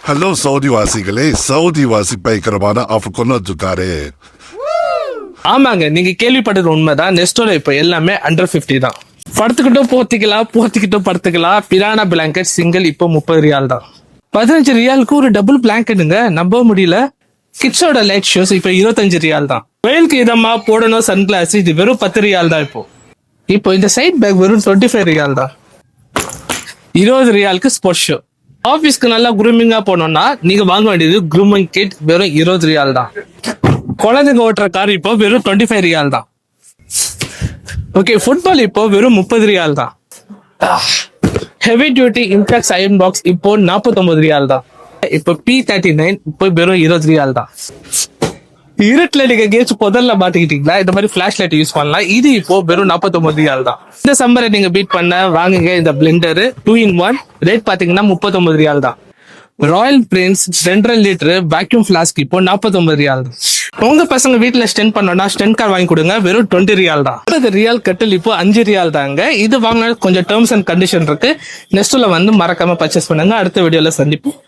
Hello Saudi வாசிகளே, Saudi வாசி பயங்கரமான offer கொண்டு வந்துருக்காரு. ஆமாங்க, நீங்க கேள்விப்பட்டது உண்மைதான். நெஸ்டோல இப்ப எல்லாமே அண்டர் 50 தான். படுத்துக்கிட்டும் போத்திக்கிட்டும் படுத்துக்கலாம். பிரானா பிளாங்கெட் சிங்கிள் இப்போ 30 ரியால் தான். 15 ரியாலுக்கு ஒரு டபுள் பிளாங்கெட்டுங்க, நம்ப முடியல. கிட்ஸோட லைட் ஷூஸ் இப்ப 25 ரியால் தான். வெயிலுக்கு இதமா போடணும் சன்கிளாஸ், இது வெறும் 10 ரியால் தான். இப்போ இந்த சைட் பேக் வெறும் 25 ரியால் தான். 20 ரியாலுக்கு ஸ்போர்ட்ஸ் ஷூ. ஆபீஸ்க்கு நல்லா குரூமிங்கா போனோம்னா நீங்க வாங்க வேண்டியது குரூமிங் கிட், வெறும் 20 ரியால் தான். குழந்தைங்க ஓட்டுற கார் இப்போ வெறும் 25 ரியால் தான். ஓகே, ஃபுட்பால் இப்போ வெறும் 30 ரியால் தான். Heavy duty impact iron box இப்போ 49 ரியால் தான். இப்போ P39 இப்போ வெறும் 20 ரியால் தான். இருட்டுல நீங்க கேஸ் புதல்ல மாட்டிக்கிட்டீங்களா, இந்த மாதிரி பிளாஷ் லைட் யூஸ் பண்ணலாம். இது இப்போ வெறும் 49 ரியால் தான். இந்த சம்மரை நீங்க பீட் பண்ண வாங்குங்க இந்த பிளெண்டர் 2-in-1. ரேட் பாத்தீங்கன்னா 39 ரியால் தான். Royal Prince 2.5 litre vacuum Flask இப்போ 49 ரியால் தான். உங்க பசங்க வீட்டுல ஸ்டென் பண்ணோம்னா ஸ்டென் கார் வாங்கி கொடுங்க, வெறும் 20 ரியால் தான். 20 ரியால் கட்டில் இப்போ 5 ரியால் தாங்க. இது வாங்கினா கொஞ்சம் டேர்ம்ஸ் அண்ட் கண்டிஷன் இருக்கு. நெக்ஸ்ட்ல வந்து மறக்காம பர்ச்சேஸ் பண்ணுங்க. அடுத்த வீடியோல சந்திப்போம்.